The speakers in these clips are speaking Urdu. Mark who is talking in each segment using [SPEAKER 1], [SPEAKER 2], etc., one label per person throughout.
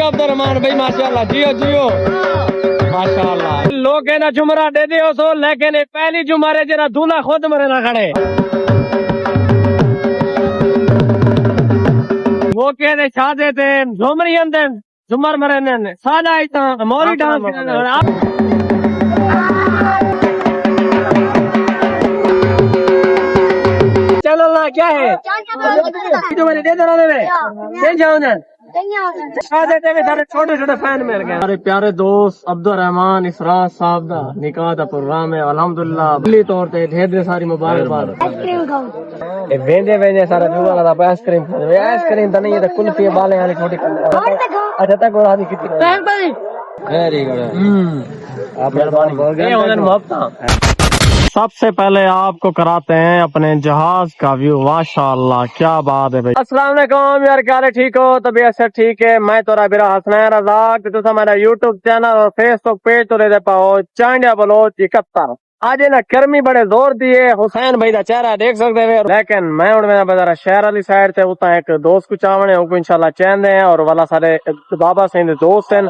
[SPEAKER 1] عبد الرحمان بھائی ماشاءاللہ جیو جیو ماشاءاللہ لوگ کہنا جمرہ دے دیو سو لیکن پہلی جمعرے جنا دولہا خود مرے نہ کھڑے وہ کہتے چھا دیتے جمری اندر جمر مرے نے سادہ آئیتا موری ڈانس چلو اللہ کیا ہے تمہاری دے دو دے جاؤ نا چھوٹے چھوٹے فین مل گئے ہمارے پیارے دوست عبد الرحمان اسراج صاحب دا نکاح دا پروگرام ہے الحمدللہ بلی طور تے ڈھیر ساری مبارکباد ویندے ویندے سارا جوڑا لگا آئس کریم کھانے آئس کریم تو نہیں ہے کلفی بالے والی چھوٹی اچھا تک اور آدھی کتنی ویری گڈ آپ مہربانی محبت سب سے پہلے آپ کو کراتے ہیں اپنے جہاز کا ویو ماشاءاللہ کیا بات ہے بھائی السلام علیکم یار کیا حال ٹھیک ہو طبیعت سے ٹھیک ہے میں تو رابرہ حسنین رزاق تو ہمارا یوٹیوب چینل اور فیس بک پیج تو لے دے پاؤ چانڈیا بلوچ 71 آج نا گرمی بڑے زور دیے حسین بھائی دا چہرہ دیکھ سکتے ہیں لیکن میں ہوں میرا بازار شہر والی سائڈ سے اتنا ایک دوست کو چاونے ان کو انشاءاللہ چین دے ہیں اور والا سارے بابا سین دوست ہیں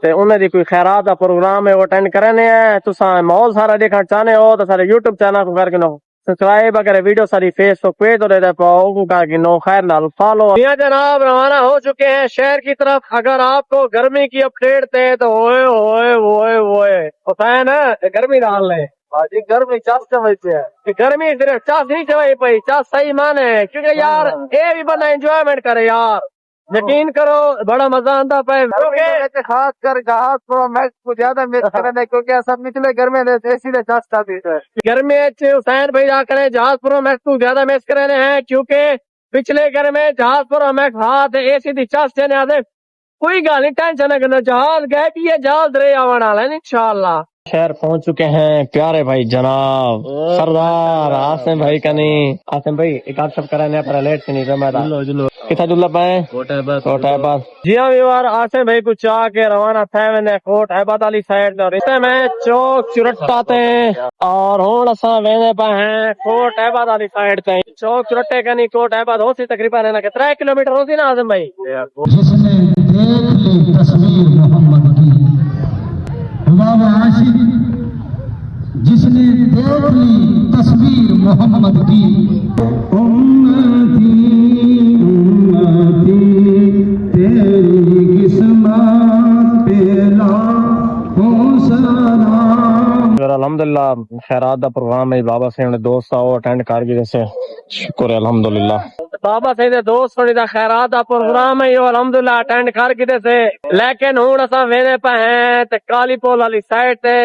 [SPEAKER 1] تے انہیں دی کوئی خیرات دا پروگرام ہے وہ اٹینڈ کرنے ہیں تساں ماحول سارا دیکھنا چاہنے ہو تو سارے یوٹیوب چینل کو کر کے نو سبسکرائب اگر ویڈیو ساری فیس بک پہ تو دے دے پاؤ کو کر کے نو خیر نال فالو جناب روانہ ہو چکے ہیں شہر کی طرف اگر آپ کو گرمی کی اپڈیٹ دے تو ہوئے ہوئے ہوئے ہوئے حسین گرمی ڈال لے جی گرمی چاس چوئی ہے گرمی صرف چاس نہیں چوئی پئی چاس صحیح مانے کیونکہ یار اے بھی بندہ انجوائمنٹ کرے یار یقین کرو بڑا مزہ آتا پہ خاص کر جہاز پرو میکس کو زیادہ مس کرنے کیونکہ سب نچلے گرمی اسی لیے چاس چاہتی ہے گرمی حسین بھائی جا کرے جہاز پرو میکس کو زیادہ مس کرنے ہیں کیونکہ پچھلے گرمی جہاز پرو میکس ہاتھ اے سی دی چاس چنے آتے کوئی گل نہیں ٹینشن کرنا جہاز گئے بھی ہے جہاز رے آنے والا ہے انشاءاللہ شہر پہنچ چکے ہیں پیارے بھائی جناب سردار آسم بھائی کا نہیں آسم بھائی ایک آدھ سب کرانے پر لیٹ سے نہیں رہا کتنا دلہ پائے کوٹ احباد جی ہاں ویوار آسم بھئی کو چاہ کے روانہ تھے میں نے کوٹ احباد والی سائڈ اور اسے میں چوک چرٹا تے اور ہون اساں وینے پہ ہیں کوٹ احباد والی سائڈ تے چوک چرٹے کا نہیں کوٹ احباد ہو سی تقریباً 3 کلومیٹر ہو سی نا آسم بھائی
[SPEAKER 2] جس نے دیکھ لی تصویر محمد کی امام عاشق جس نے دیکھ لی تصویر محمد کی امتی امتی تیری قسمت پہ لاکھوں سلام
[SPEAKER 1] الحمدللہ خیرات دا پروگرام ہے بابا سے دوست آؤ اٹینڈ کر کے جیسے شکر ہے الحمدللہ بابا سے دوست ہونے دا خیرات دا پروگرام ہے یہ الحمدللہ اٹینڈ کر کے جیسے لیکن ہوں اساں وینے پہ ہیں تے کالی پول والی سائڈ تے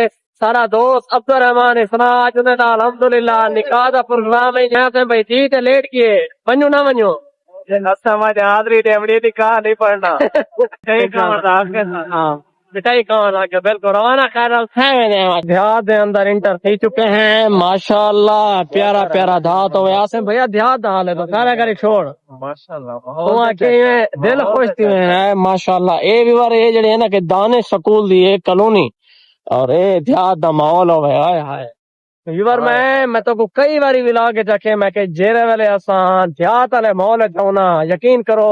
[SPEAKER 1] سارا دوست عبد الرحمان اسراج انہیں دا الحمدللہ نکاح دا پروگرام ہے یہاں سے بھائی جی تے لیٹ کیے ونجو نہ ونجو ہمارے حاضری ٹیمڑی نکاح نہیں پڑھنا مٹائی کہاں آگے بالکل روانہ خیر دیہات دے اندر انٹر تھی چکے ہیں ماشاءاللہ پیارا پیارا دھات ہو آسم بھیا دیہات دا حال ہے تو سارا کری چھوڑ ماشاءاللہ دل خوش تھی ہے ماشاءاللہ اے بھی بار یہ جڑے ہے نا کہ دانش سکول دی ایک کالونی اور اے دیہات دا ماحول ہو گیا ہائے ہائے یور میں تو کو کئی باری ولا کے چکے میں کہ جیرے والے اساں دیہات والے ماحول چاہنا یقین کرو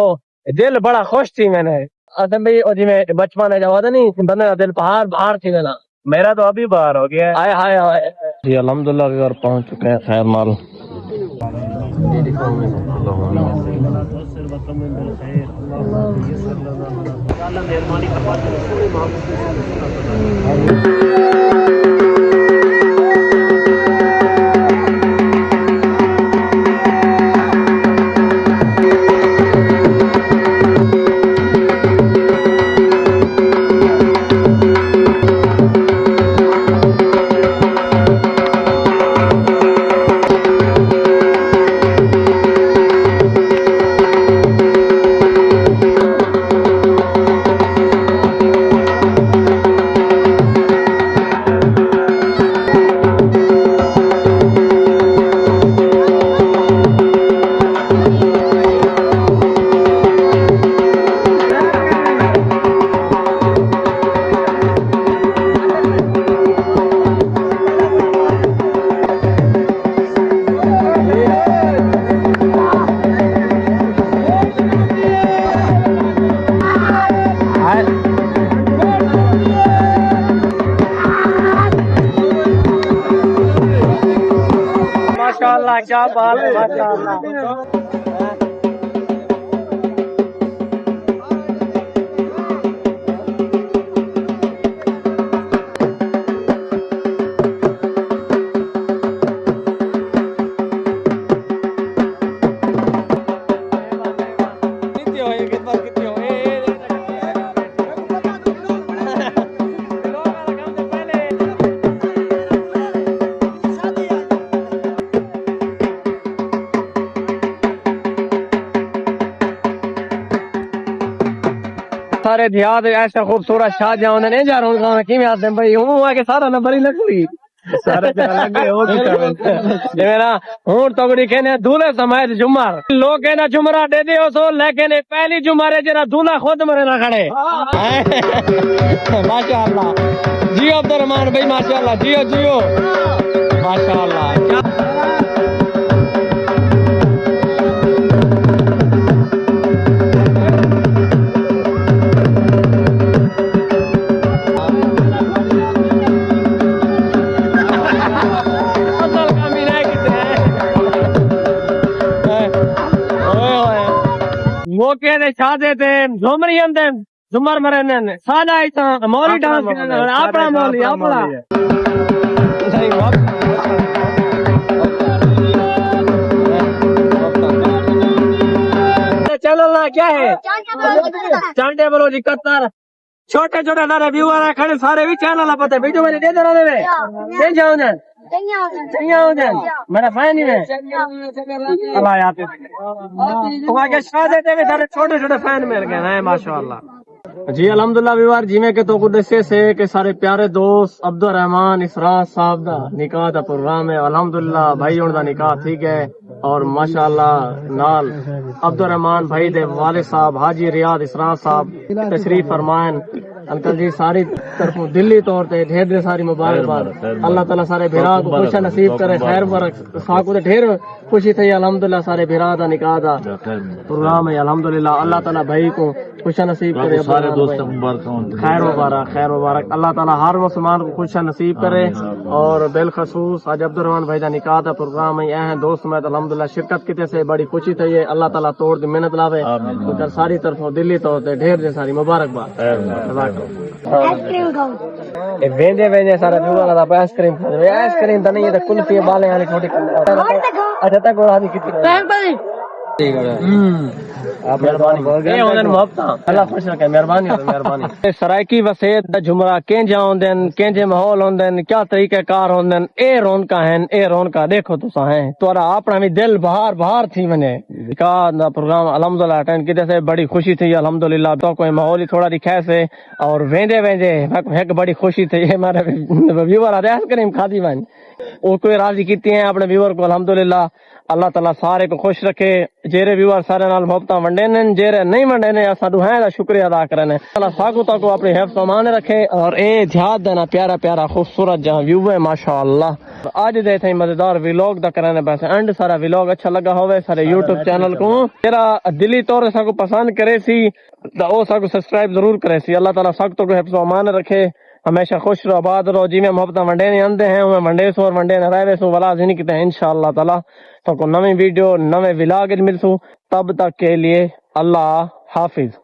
[SPEAKER 1] دل بڑا خوش تھی میں نے آسم بھائی جی میں بچپن ہے جواب نہیں بندے کا دل باہر تھی نا میرا تو ابھی باہر ہو گیا ہے ہائے ہائے جی الحمدللہ بھی اور پہنچ چکے ہیں خیر مال ماشاءاللہ کیا بات ہے ماشاءاللہ سارے دیہات ایسا خوبصورت شاد جہاں نہیں جا رہا ہوں کی میں آتے ہیں بھائی ہوں آ کے سارا نمبر ہی لگ ہوئی سارے لگے ہو میرا ہوں تگڑی کہنے دولے سمائے جمعر لوگ کہنا جمعرہ دے دیو سو لیکن پہلی جمعرے جرا دولہ خود مرے نہ کھڑے ماشاءاللہ جیو عبد الرحمان بھائی ماشاءاللہ جیو جیو ماشاءاللہ وہ کہتے شادے تھے زمری اندر زمر مرے سادہ ایسا مولی ڈانس اپنا مولی اپنا چینل کیا ہے چانٹے بولو جی قطر چھوٹے چھوٹے سارے ویور کھڑے سارے بھی چینل پتہ ویڈیو میں دے دے رہے جاؤ میرا فائن ہی ہے اللہ یاد سارے چھوٹے چھوٹے فین مل گئے ہیں ماشاءاللہ جی الحمدللہ ویوار جی میں کہ تو قدسے سے کہ سارے پیارے دوست عبد الرحمان اسرار صاحب دا نکاح دا پروگرام ہے الحمدللہ بھائی ان دا نکاح ٹھیک ہے اور ماشاءاللہ نال عبد الرحمان بھائی دے والد صاحب حاجی ریاض اسرار صاحب تشریف فرمائن انکل جی ساری طرف دلی طور تے ڈھیر ڈھیر ساری مبارکباد اللہ تعالیٰ سارے بھیرا کو خوشا نصیب کرے خیر برک ساکو تے ڈھیر خوشی تھی الحمدللہ سارے بھیرا دا نکاح دا پروگرام ہے الحمدللہ اللہ تعالیٰ بھائی کو خوشا نصیب کرے سارے دوست خیر مبارک اللہ تعالیٰ ہر مسلمان کو خوشا نصیب کرے اور بالخصوص آج عبد الرحمان بھائی دا نکاح دا پروگرام ہے یہ دوست میں الحمدللہ شرکت کتے سے بڑی خوشی تھی ہے اللہ تعالیٰ توڑ دی محنت لاوے ساری طرف دلی طور تے ڈھیر ڈھیر ساری مبارکباد ویندے ویندے سارا ویولا دا آئس کریم تے نہیں تے کلفی بالے والی چھوٹی اچھا تک اور ہادی کتنی ٹھیک ہے اللہ خوش رکھے مہربانی سرائکی وسیعت دا جمعہ کینجا ہوندن کینجے ماحول ہوندن کیا طریقہ کار ہوندن اے رونقاں ہیں اے رونقاں دیکھو تساں ہیں تورا اپنا بھی دل بہار بہار تھی ونے نکاح دا پروگرام الحمدللہ اٹینڈ کیتے سے بڑی خوشی تھی الحمدللہ تو کوئی ماحول ہی تھوڑا دکھائے سے اور ویندے ویندے ایک بڑی خوشی تھی ہمارے ویور آئس کریم کھادی ون وہ کوئی راضی کیتی ہیں اپنے ویور کو الحمدللہ اللہ تعالیٰ سارے کو خوش رکھے جیرے ویور سارے نال محبت ونڈے نے جیرے نہیں ونڈے نے اساں دوہاں دا شکریہ ادا کرنے اللہ ساکو تاکو اپنی حفظ و امان رکھے اور اے دیہات دینا پیارا پیارا خوبصورت جہاں ویو ہے ماشاءاللہ آج دے تھے مزیدار ویلوگ دا کرنے بس اینڈ سارا ویلوگ اچھا لگا ہوئے سارے یوٹیوب چینل کو تیرا دلی طور سے کو پسند کرے سی دا او ساکو سبسکرائب ضرور کرے سی اللہ تعالیٰ ساکو کو حفظ و امان رکھے ہمیشہ خوش رہو آباد رہو جی میں محبت ونڈے نہیں اندے ہیں میں ونڈے سو اور ونڈے نہ رہے سو ولا زنی کتے ہیں انشاءاللہ تعالیٰ تو کو نویں ویڈیو نویں ولاگ ملسو تب تک کے لیے اللہ حافظ